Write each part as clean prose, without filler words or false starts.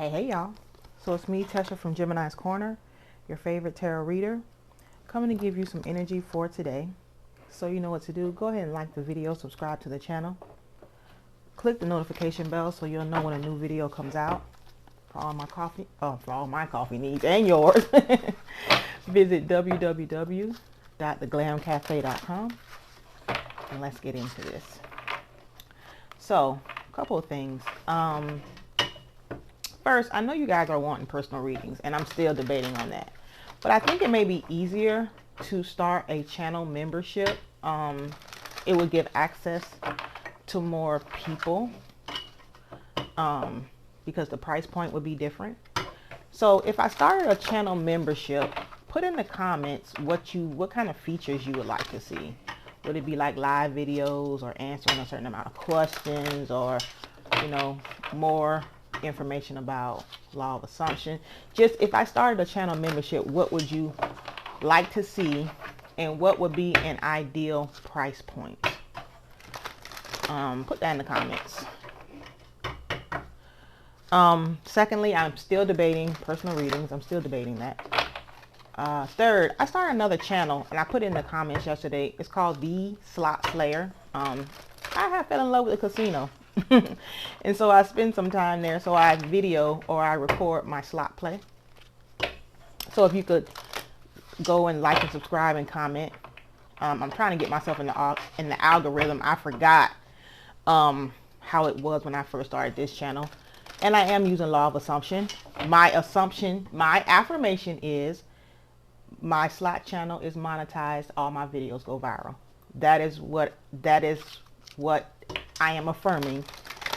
Hey y'all. So it's me, Tesha from Gemini's Corner, your favorite tarot reader, coming to give you some energy for today. So you know what to do. Go ahead and like the video, subscribe to the channel. Click the notification bell so you'll know when a new video comes out. For all my coffee needs and yours, visit www.theglamcafe.com and let's get into this. So, a couple of things. First, I know you guys are wanting personal readings, and I'm still debating on that. But I think it may be easier to start a channel membership. It would give access to more people because the price point would be different. So if I started a channel membership, put in the comments what kind of features you would like to see. Would it be like live videos or answering a certain amount of questions, or more information about law of assumption? Just if I started a channel membership, what would you like to see, and what would be an ideal price point? Put that in the comments. Secondly, I'm still debating personal readings. I'm still debating that. Third, I started another channel, and I put in the comments yesterday. It's called The Slot Slayer. I have fell in love with the casino. And so I spend some time there. So I video or I record my slot play. So if you could go and like and subscribe and comment. I'm trying to get myself in the algorithm. I forgot how it was when I first started this channel. And I am using law of assumption. My affirmation is my slot channel is monetized. All my videos go viral. That is what I am affirming,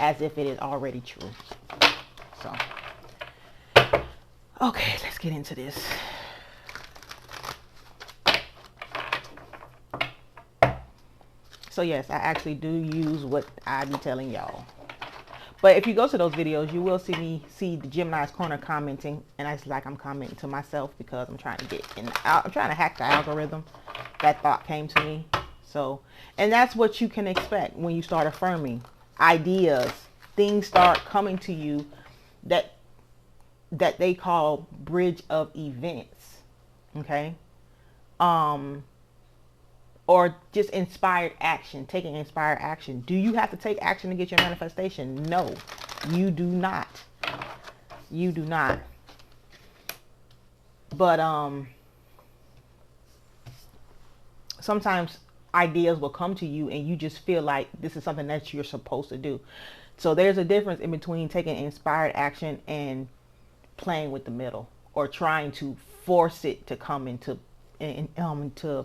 as if it is already true. So, okay, let's get into this. So yes, I actually do use what I be telling y'all. But if you go to those videos, you will see the Gemini's Corner commenting, and it's like I'm commenting to myself because I'm trying to I'm trying to hack the algorithm. That thought came to me. So, and that's what you can expect when you start affirming. Ideas, things start coming to you that they call bridge of events. Okay? Or just inspired action, taking inspired action. Do you have to take action to get your manifestation? No, you do not. You do not. But sometimes ideas will come to you and you just feel like this is something that you're supposed to do. So there's a difference in between taking inspired action and playing with the middle, or trying to force it to come into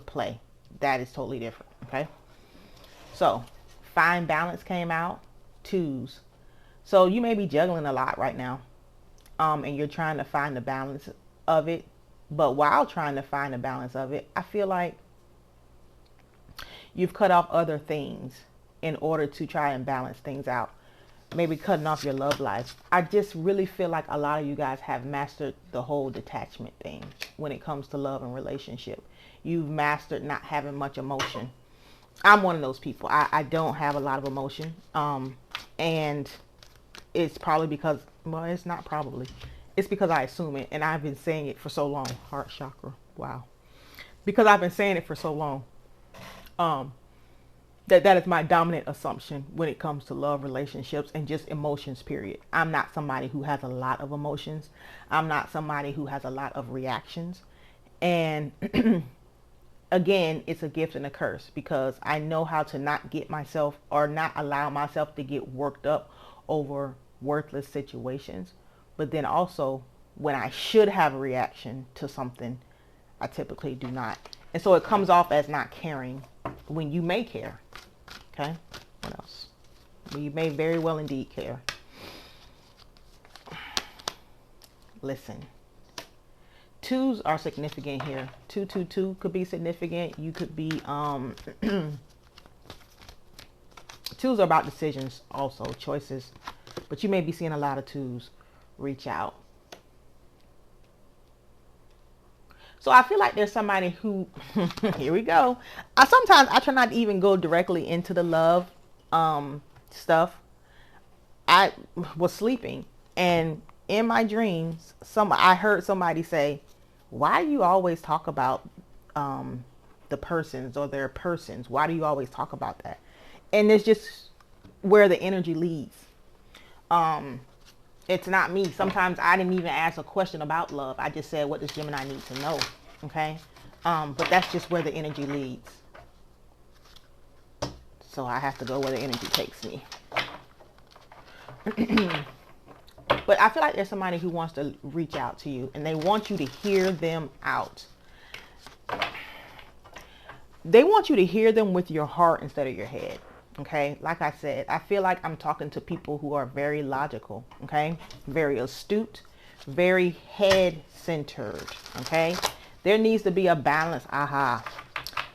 play. That is totally different. Okay. So find balance came out. Twos. So you may be juggling a lot right now. And you're trying to find the balance of it. But while trying to find the balance of it, I feel like you've cut off other things in order to try and balance things out. Maybe cutting off your love life. I just really feel like a lot of you guys have mastered the whole detachment thing when it comes to love and relationship. You've mastered not having much emotion. I'm one of those people. I don't have a lot of emotion. And it's probably because, well, it's not probably. It's because I assume it. And I've been saying it for so long. Heart chakra. Wow. Because I've been saying it for so long. That is my dominant assumption when it comes to love, relationships, and just emotions, period. I'm not somebody who has a lot of emotions. I'm not somebody who has a lot of reactions. And again, it's a gift and a curse, because I know how to not get myself, or not allow myself to get worked up over worthless situations. But then also, when I should have a reaction to something, I typically do not. And so it comes off as not caring when you may care. Okay? What else? Well, you may very well indeed care. Listen. Twos are significant here. 222 could be significant. You could be twos are about decisions also, choices. But you may be seeing a lot of twos reach out. So I feel like there's somebody who, here we go. Sometimes I try not to even go directly into the love stuff. I was sleeping, and in my dreams, I heard somebody say, why do you always talk about the persons or their persons? Why do you always talk about that? And it's just where the energy leads. It's not me. Sometimes I didn't even ask a question about love. I just said, what does Gemini need to know? Okay. But that's just where the energy leads. So I have to go where the energy takes me. But I feel like there's somebody who wants to reach out to you and they want you to hear them out. They want you to hear them with your heart instead of your head. Okay. Like I said, I feel like I'm talking to people who are very logical. Okay. Very astute, very head centered. Okay. There needs to be a balance.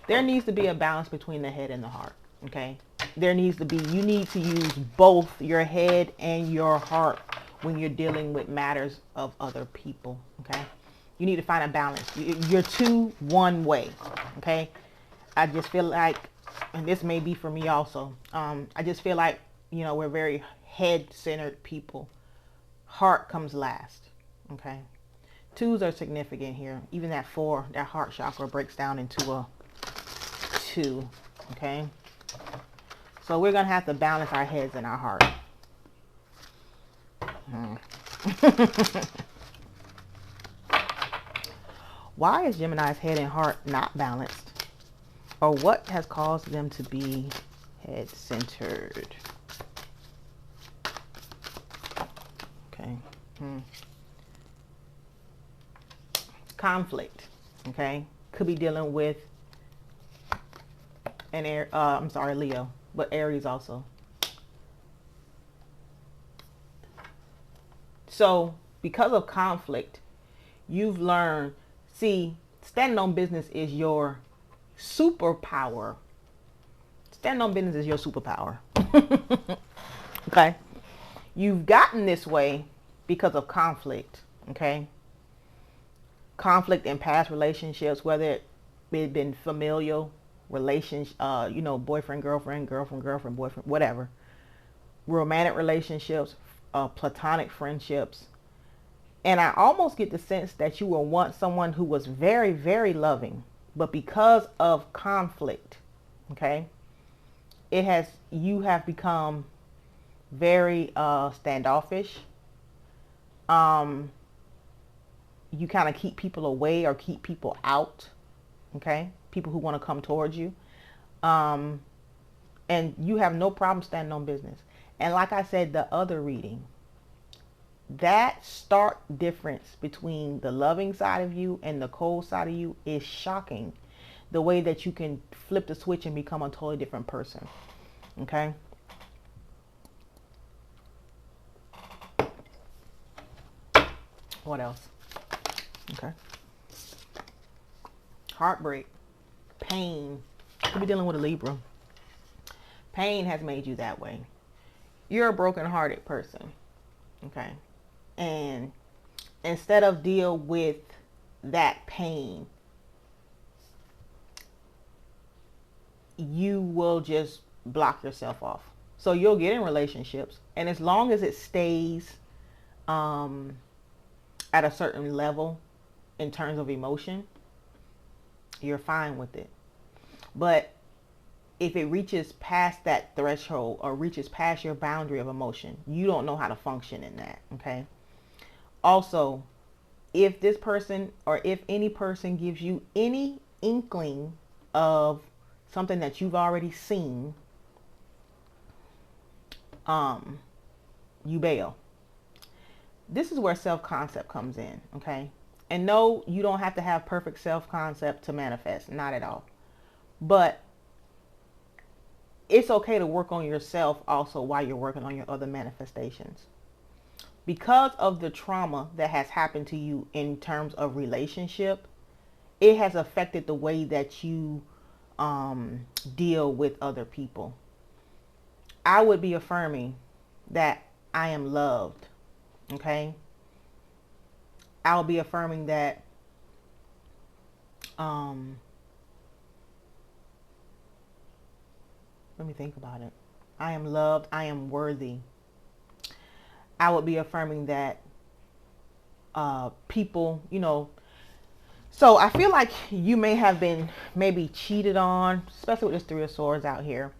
There needs to be a balance between the head and the heart. Okay. There needs to be, you need to use both your head and your heart when you're dealing with matters of other people. Okay. You need to find a balance. You're too one way. Okay. I just feel like, and this may be for me also, I just feel like, you know, we're very head-centered people. Heart comes last. Okay. Twos are significant here. Even that 4, that heart chakra breaks down into a 2. Okay. So we're going to have to balance our heads and our heart. Why is Gemini's head and heart not balanced? Or what has caused them to be head-centered? Okay. Conflict. Okay. Could be dealing with an Leo, but Aries also. So because of conflict, you've learned, see, standing on business is your superpower. Standing on business is your superpower. Okay. You've gotten this way because of conflict. Okay. Conflict in past relationships, whether it had been familial relationship, you know, boyfriend, girlfriend, girlfriend, boyfriend, whatever. Romantic relationships, platonic friendships. And I almost get the sense that you will want someone who was very, very loving, but because of conflict, okay, you have become very standoffish. You kind of keep people away or keep people out. Okay. People who want to come towards you. And you have no problem standing on business. And like I said, the other reading, that stark difference between the loving side of you and the cold side of you is shocking. The way that you can flip the switch and become a totally different person. Okay. What else? Okay. Heartbreak. Pain. Could be dealing with a Libra. Pain has made you that way. You're a broken-hearted person. Okay. And instead of deal with that pain, you will just block yourself off. So you'll get in relationships, and as long as it stays at a certain level in terms of emotion, you're fine with it. But if it reaches past that threshold or reaches past your boundary of emotion, you don't know how to function in that. Okay. Also, if this person or if any person gives you any inkling of something that you've already seen, you bail. This is where self-concept comes in. Okay. And no, you don't have to have perfect self-concept to manifest. Not at all. But it's okay to work on yourself also while you're working on your other manifestations. Because of the trauma that has happened to you in terms of relationship, it has affected the way that you deal with other people. I would be affirming that I am loved. Okay. I'll be affirming that let me think about it. I am loved. I am worthy. I would be affirming that people, you know. So I feel like you may have been maybe cheated on, especially with this Three of Swords out here.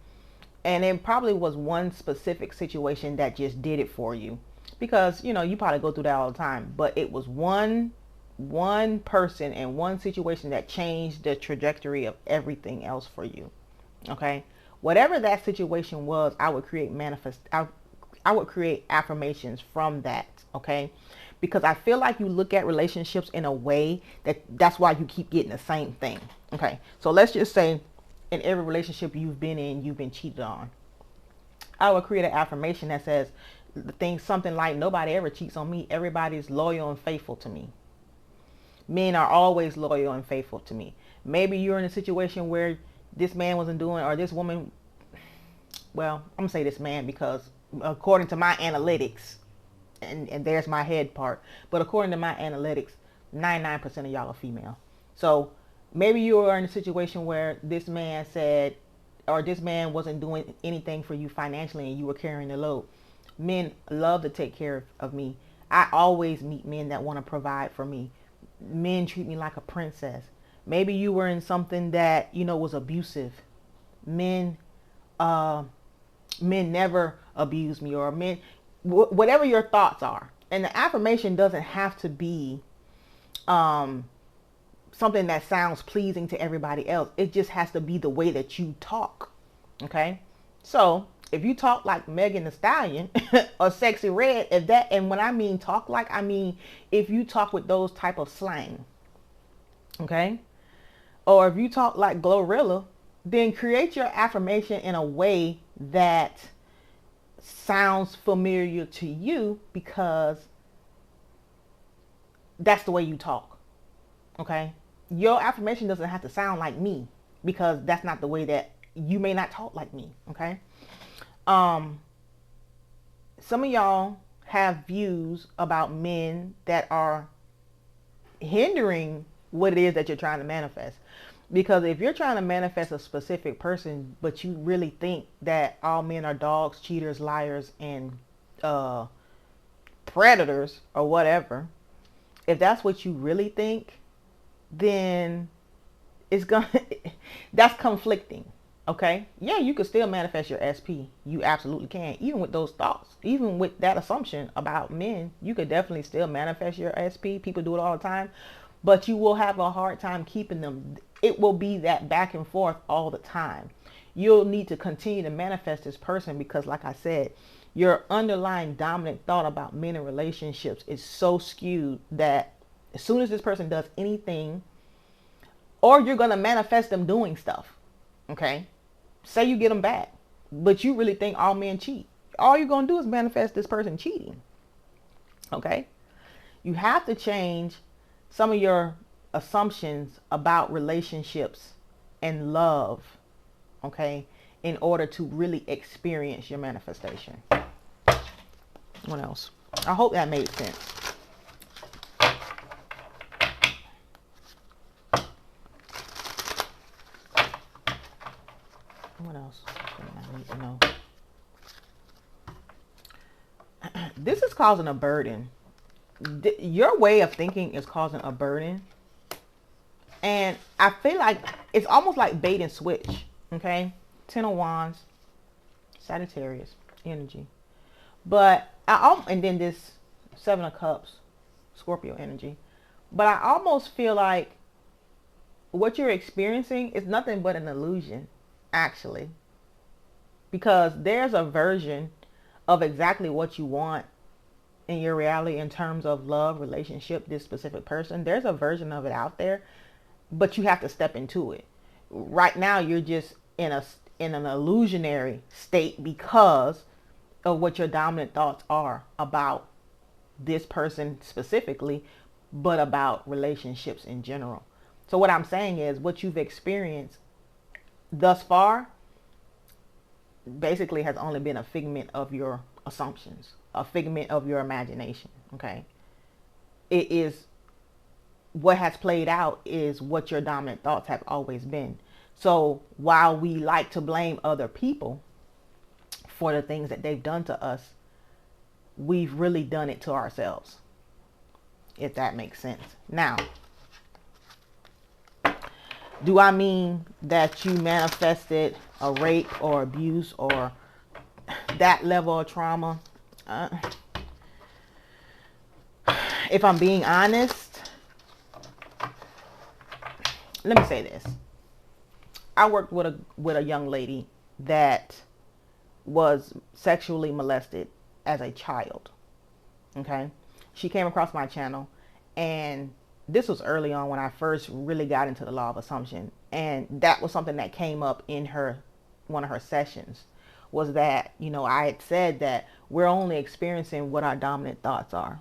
And it probably was one specific situation that just did it for you. Because, you know, you probably go through that all the time. But it was one person and one situation that changed the trajectory of everything else for you. Okay? Whatever that situation was, I would create I would create affirmations from that. Okay? Because I feel like you look at relationships in a way that's why you keep getting the same thing. Okay? So let's just say in every relationship you've been in, you've been cheated on. I would create an affirmation that says something like, nobody ever cheats on me. Everybody's loyal and faithful to me. Men are always loyal and faithful to me. Maybe you're in a situation where this man wasn't doing, or this woman, well, I'm going to say this man because according to my analytics, and there's my head part, but according to my analytics, 99% of y'all are female. So maybe you are in a situation where this man said, or this man wasn't doing anything for you financially and you were carrying the load. Men love to take care of me. I always meet men that want to provide for me. Men treat me like a princess. Maybe you were in something that, you know, was abusive. Men never abuse me, or men, whatever your thoughts are. And the affirmation doesn't have to be something that sounds pleasing to everybody else. It just has to be the way that you talk. Okay? So if you talk like Megan Thee Stallion or Sexy Red, and when I mean talk like, I mean if you talk with those type of slang. Okay? Or if you talk like Glorilla, then create your affirmation in a way that sounds familiar to you, because that's the way you talk. Okay? Your affirmation doesn't have to sound like me, because that's not the way that you may not talk like me. Okay? Some of y'all have views about men that are hindering what it is that you're trying to manifest. Because if you're trying to manifest a specific person, but you really think that all men are dogs, cheaters, liars, and predators, or whatever, if that's what you really think, then that's conflicting. Okay? Yeah, you could still manifest your SP. You absolutely can. Even with those thoughts, even with that assumption about men, you could definitely still manifest your SP. People do it all the time, but you will have a hard time keeping them. It will be that back and forth all the time. You'll need to continue to manifest this person, because like I said, your underlying dominant thought about men and relationships is so skewed that as soon as this person does anything, or you're going to manifest them doing stuff. Okay? Say you get them back, but you really think all men cheat. All you're going to do is manifest this person cheating. Okay? You have to change some of your assumptions about relationships and love, okay, in order to really experience your manifestation. What else? I hope that made sense. What else I need to know? This is causing a burden. Your way of thinking is causing a burden. And I feel like it's almost like bait and switch. Okay? 10 of Wands, Sagittarius energy. But and then this 7 of Cups, Scorpio energy. But I almost feel like what you're experiencing is nothing but an illusion, actually. Because there's a version of exactly what you want in your reality in terms of love, relationship, this specific person. There's a version of it out there, but you have to step into it. Right now, you're just in an illusionary state because of what your dominant thoughts are about this person specifically, but about relationships in general. So what I'm saying is, what you've experienced thus far basically has only been a figment of your assumptions, a figment of your imagination. Okay? It is what has played out is what your dominant thoughts have always been. So while we like to blame other people for the things that they've done to us, we've really done it to ourselves. if that makes sense. Now, do I mean that you manifested a rape or abuse or that level of trauma? If I'm being honest, let me say this. I worked with a young lady that was sexually molested as a child. Okay? She came across my channel, and this was early on when I first really got into the law of assumption. And that was something that came up in one of her sessions, was that, you know, I had said that we're only experiencing what our dominant thoughts are.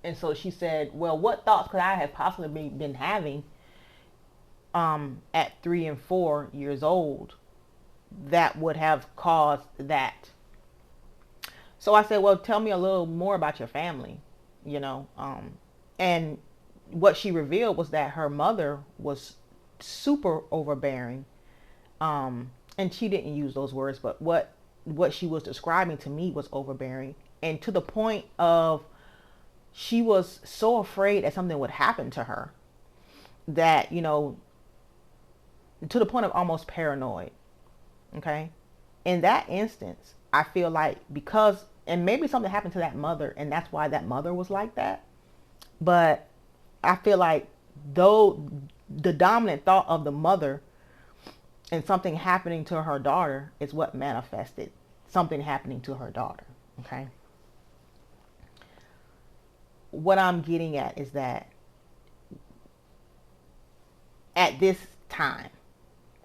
And so she said, well, what thoughts could I have possibly been having at 3 and 4 years old that would have caused that? So I said, well, tell me a little more about your family, you know. And what she revealed was that her mother was super overbearing. And she didn't use those words, but what she was describing to me was overbearing. And to the point of, she was so afraid that something would happen to her that, you know, to the point of almost paranoid. Okay. In that instance, I feel like because, and maybe something happened to that mother and that's why that mother was like that. But I feel like though the dominant thought of the mother and something happening to her daughter is what manifested something happening to her daughter. Okay. What I'm getting at is that at this time,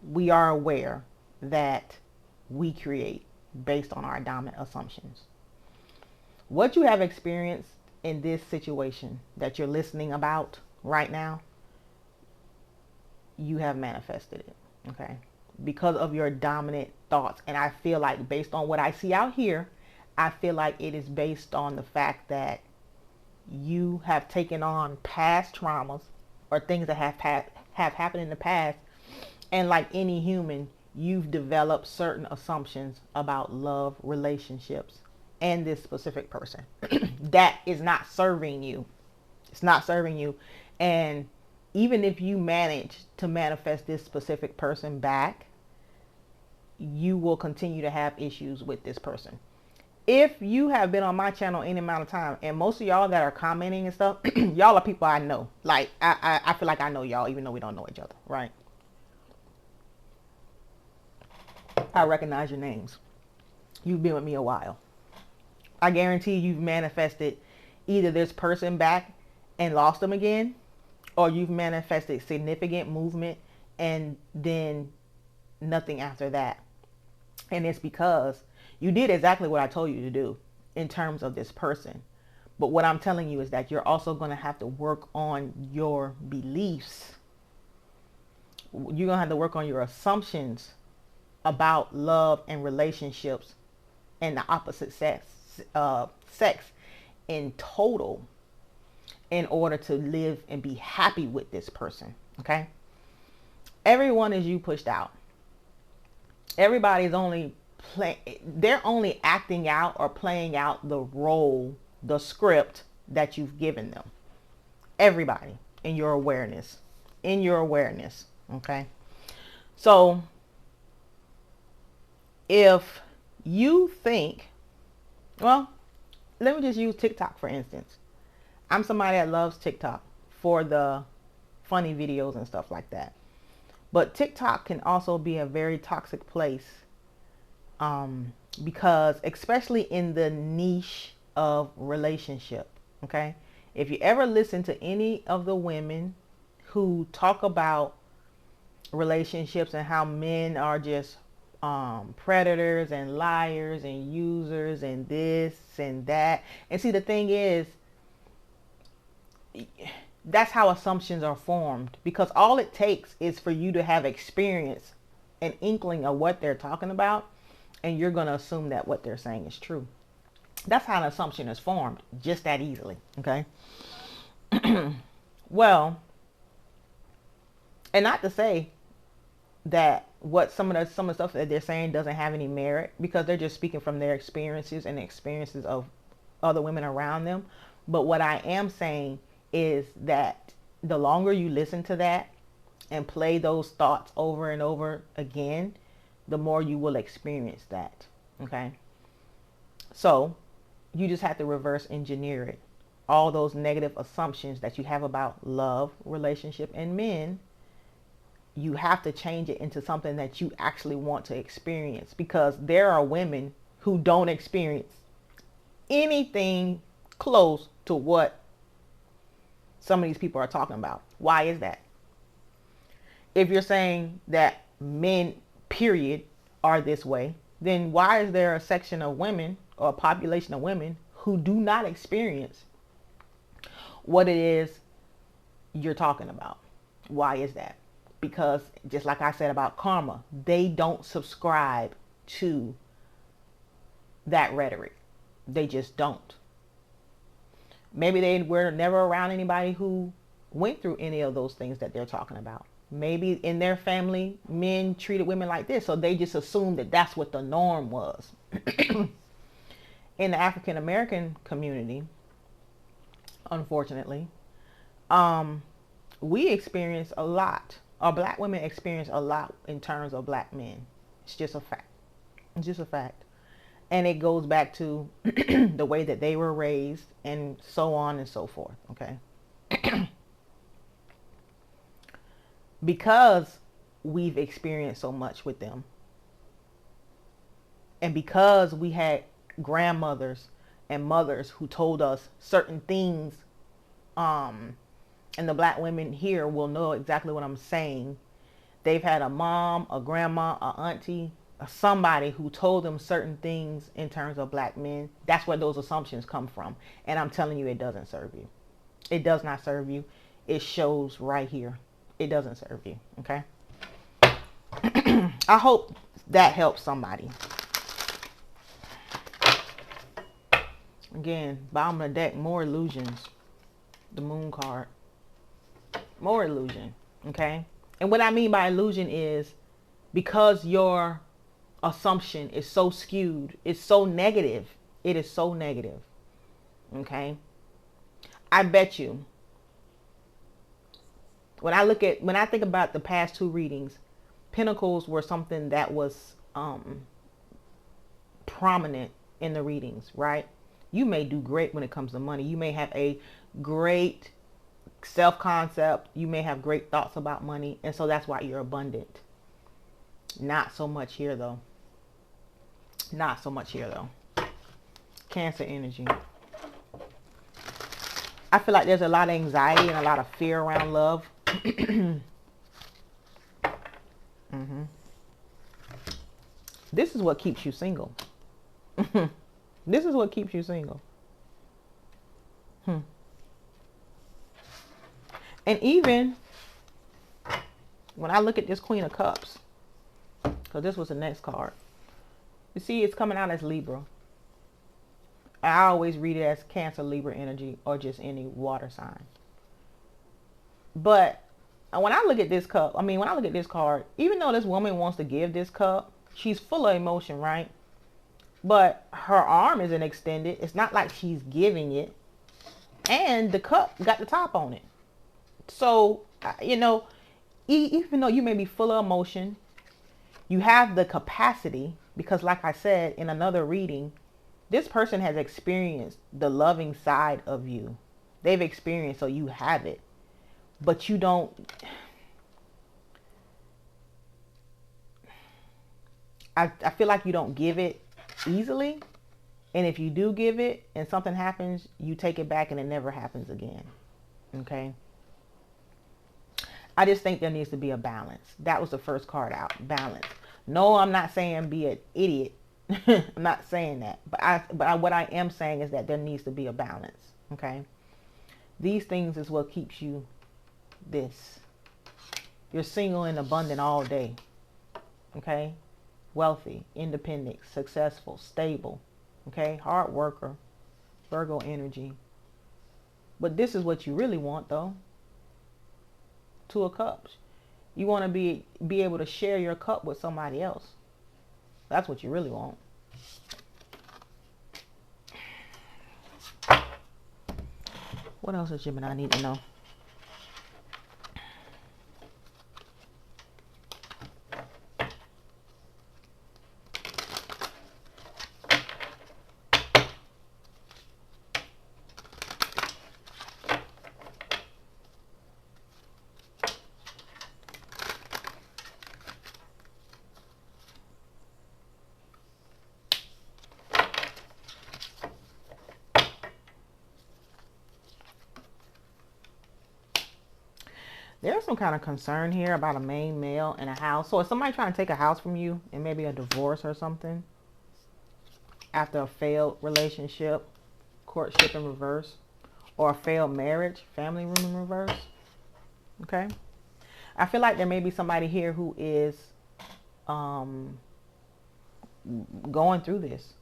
we are aware that we create based on our dominant assumptions. What you have experienced in this situation that you're listening about right now, you have manifested it, okay? Because of your dominant thoughts. And I feel like based on what I see out here, I feel like it is based on the fact that you have taken on past traumas or things that have happened in the past. And like any human, you've developed certain assumptions about love, relationships, and this specific person that is not serving you. It's not serving you. And even if you manage to manifest this specific person back, you will continue to have issues with this person. If you have been on my channel any amount of time, and most of y'all that are commenting and stuff, y'all are people I know. Like, I feel like I know y'all, even though we don't know each other, right? I recognize your names. You've been with me a while. I guarantee you've manifested either this person back and lost them again, or you've manifested significant movement and then nothing after that. And it's because you did exactly what I told you to do in terms of this person. But what I'm telling you is that you're also going to have to work on your beliefs. You're going to have to work on your assumptions about love and relationships and the opposite sex in total in order to live and be happy with this person. Okay? Everyone is you pushed out. Everybody's only they're only acting out or playing out the role, the script that you've given them. Everybody in your awareness. Okay? So if you think, well, let me just use TikTok for instance. I'm somebody that loves TikTok for the funny videos and stuff like that. But TikTok can also be a very toxic place because especially in the niche of relationship, okay? If you ever listen to any of the women who talk about relationships and how men are just predators and liars and users and this and that. And see, the thing is, that's how assumptions are formed, because all it takes is for you to have experience, an inkling of what they're talking about, and you're going to assume that what they're saying is true. That's how an assumption is formed, just that easily. Okay. Well, and not to say that what some of the stuff that they're saying doesn't have any merit, because they're just speaking from their experiences and the experiences of other women around them. But what I am saying is that the longer you listen to that and play those thoughts over and over again, the more you will experience that. Okay. So you just have to reverse engineer it. All those negative assumptions that you have about love, relationship, and men, you have to change it into something that you actually want to experience, because there are women who don't experience anything close to what some of these people are talking about. Why is that? If you're saying that men, period, are this way, then why is there a section of women or a population of women who do not experience what it is you're talking about? Why is that? Because just like I said about karma, they don't subscribe to that rhetoric. They just don't. Maybe they were never around anybody who went through any of those things that they're talking about. Maybe in their family, men treated women like this, so they just assumed that that's what the norm was. In the African American community, unfortunately, we experience a lot, or black women experience a lot in terms of black men. It's just a fact. It's just a fact. And it goes back to the way that they were raised and so on and so forth. Okay. Because we've experienced so much with them, and because we had grandmothers and mothers who told us certain things, and the black women here will know exactly what I'm saying. They've had a mom, a grandma, a auntie, somebody who told them certain things in terms of black men. That's where those assumptions come from. And I'm telling you, it doesn't serve you. It does not serve you. It shows right here. It doesn't serve you. Okay. I hope that helps somebody. Again, bottom of the deck, more illusions. The moon card. More illusion. Okay. And what I mean by illusion is because your assumption is so skewed, it's so negative. It is so negative. Okay. I bet you, when I think about the past two readings, Pentacles were something that was prominent in the readings, right? You may do great when it comes to money. You may have a great self-concept. You may have great thoughts about money. And so that's why you're abundant. Not so much here, though. Not so much here, though. Cancer energy. I feel like there's a lot of anxiety and a lot of fear around love. This is what keeps you single. This is what keeps you single. And even when I look at this Queen of Cups, because this was the next card, you see it's coming out as Libra. I always read it as Cancer, Libra energy, or just any water sign. But when I look at this cup, when I look at this card, even though this woman wants to give this cup, she's full of emotion, right? But her arm isn't extended. It's not like she's giving it. And the cup got the top on it. So, even though you may be full of emotion, you have the capacity, because like I said in another reading, this person has experienced the loving side of you. They've experienced, so you have it. But you don't. I feel like you don't give it easily. And if you do give it and something happens, you take it back and it never happens again. Okay. I just think there needs to be a balance. That was the first card out. Balance. No, I'm not saying be an idiot. I'm not saying that. But what I am saying is that there needs to be a balance. Okay. These things is what keeps you this. You're single and abundant all day. Okay. Wealthy, independent, successful, stable. Okay. Hard worker. Virgo energy. But this is what you really want, though. Two of Cups. You want to be able to share your cup with somebody else. That's what you really want. What else does Gemini need to know? There's some kind of concern here about a main male in a house. So is somebody trying to take a house from you and maybe a divorce or something after a failed relationship, courtship in reverse, or a failed marriage, family room in reverse? Okay. I feel like there may be somebody here who is going through this.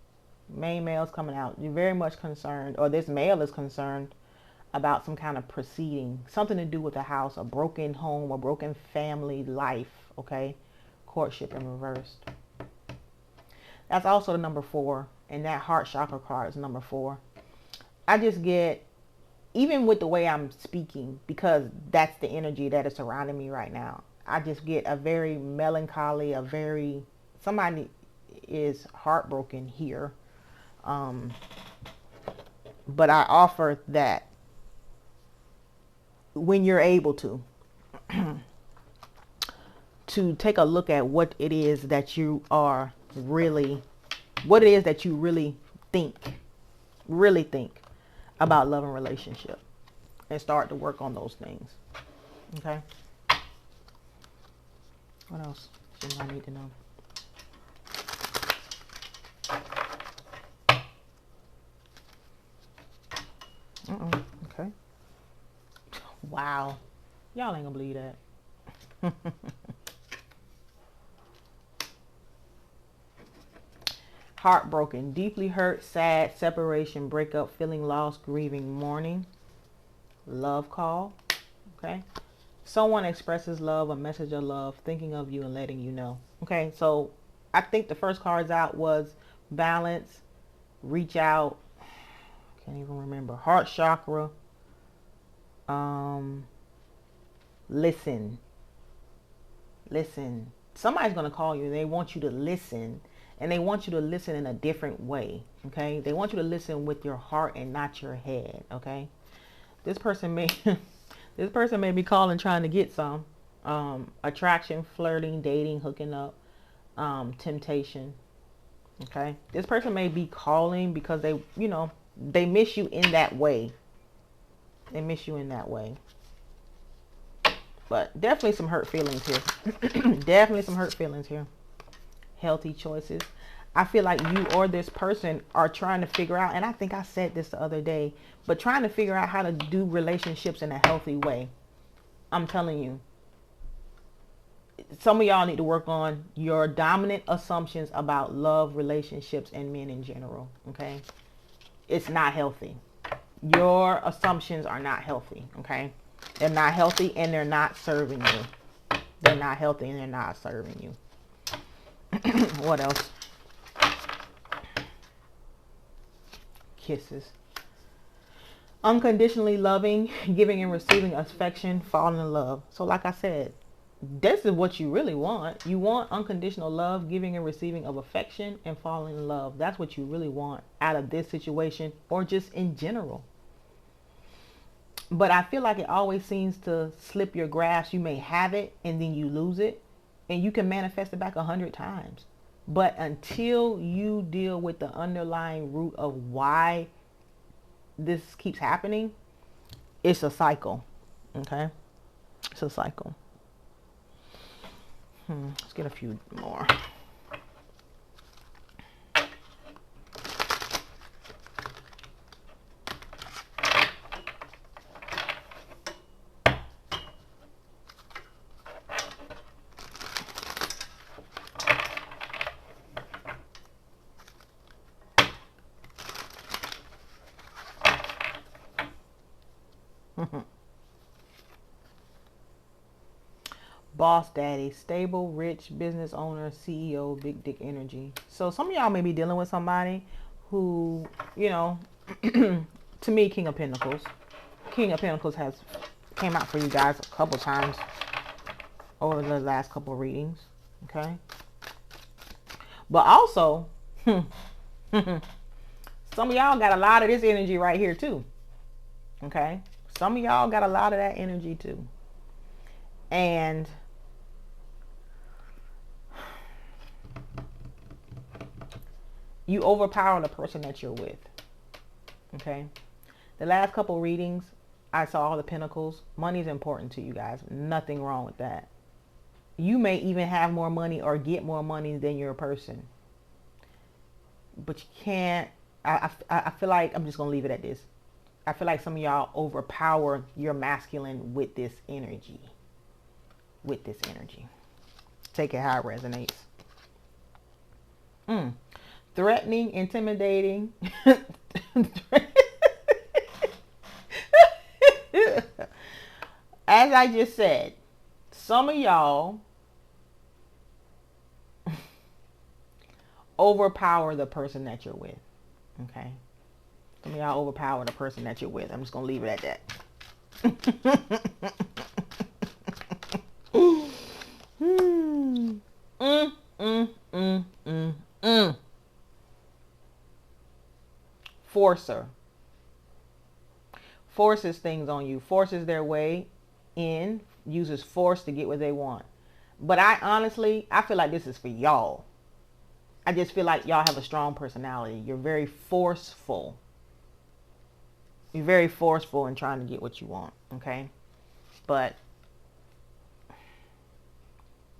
Main male's coming out. You're very much concerned, or this male is concerned about some kind of proceeding, something to do with a house, a broken home, a broken family life. Okay, courtship in reverse. That's also the number 4, and that heart chakra card is number 4. I just get, even with the way I'm speaking, because that's the energy that is surrounding me right now, I just get a very melancholy, somebody is heartbroken here. But I offer that when you're able to take a look at what it is that you are really, what it is that you really think about love and relationship, and start to work on those things. Okay. What else do I need to know? Okay. Wow. Y'all ain't gonna believe that. Heartbroken, deeply hurt, sad, separation, breakup, feeling lost, grieving, mourning. Love call. Okay. Someone expresses love, a message of love, thinking of you and letting you know. Okay. So I think the first cards out was balance, reach out. Can't even remember. Heart chakra. Listen. Somebody's going to call you. They want you to listen, and they want you to listen in a different way. Okay. They want you to listen with your heart and not your head. Okay. This person may be calling trying to get some attraction, flirting, dating, hooking up, temptation. Okay. This person may be calling because they miss you in that way. They miss you in that way. But definitely some hurt feelings here. Definitely some hurt feelings here. Healthy choices. I feel like you or this person are trying to figure out, and I think I said this the other day, but trying to figure out how to do relationships in a healthy way. I'm telling you. Some of y'all need to work on your dominant assumptions about love, relationships, and men in general. Okay? It's not healthy. Your assumptions are not healthy. Okay? They're not healthy, and they're not serving you. They're not healthy, and they're not serving you. What else? Kisses. Unconditionally loving, giving and receiving affection, falling in love. So like I said, this is what you really want. You want unconditional love, giving and receiving of affection, and falling in love. That's what you really want out of this situation, or just in general. But I feel like it always seems to slip your grasp. You may have it and then you lose it, and you can manifest it back 100 times. But until you deal with the underlying root of why this keeps happening, it's a cycle. Okay? It's a cycle. Let's get a few more. Boss daddy, stable, rich, business owner, CEO, big dick energy. So some of y'all may be dealing with somebody who, to me, King of Pentacles. King of Pentacles has came out for you guys a couple times over the last couple of readings. Okay. But also, some of y'all got a lot of this energy right here too. Okay. Some of y'all got a lot of that energy too. And you overpower the person that you're with. Okay. The last couple readings, I saw all the pentacles. Money is important to you guys. Nothing wrong with that. You may even have more money or get more money than your person. But you can't, I feel like, I'm just going to leave it at this. I feel like some of y'all overpower your masculine with this energy. With this energy. Take it how it resonates. Threatening, intimidating. As I just said, some of y'all overpower the person that you're with. Okay? Some of y'all overpower the person that you're with. I'm just going to leave it at that. Forcer. Forces things on you. Forces their way in. Uses force to get what they want. But I feel like this is for y'all. I just feel like y'all have a strong personality. You're very forceful. You're very forceful in trying to get what you want. Okay? But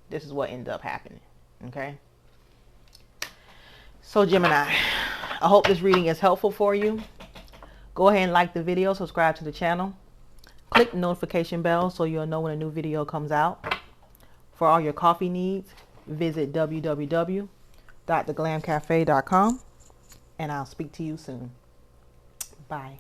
this is what ended up happening. Okay? So Gemini, I hope this reading is helpful for you. Go ahead and like the video, subscribe to the channel. Click the notification bell so you'll know when a new video comes out. For all your coffee needs, visit www.theglamcafe.com, and I'll speak to you soon. Bye.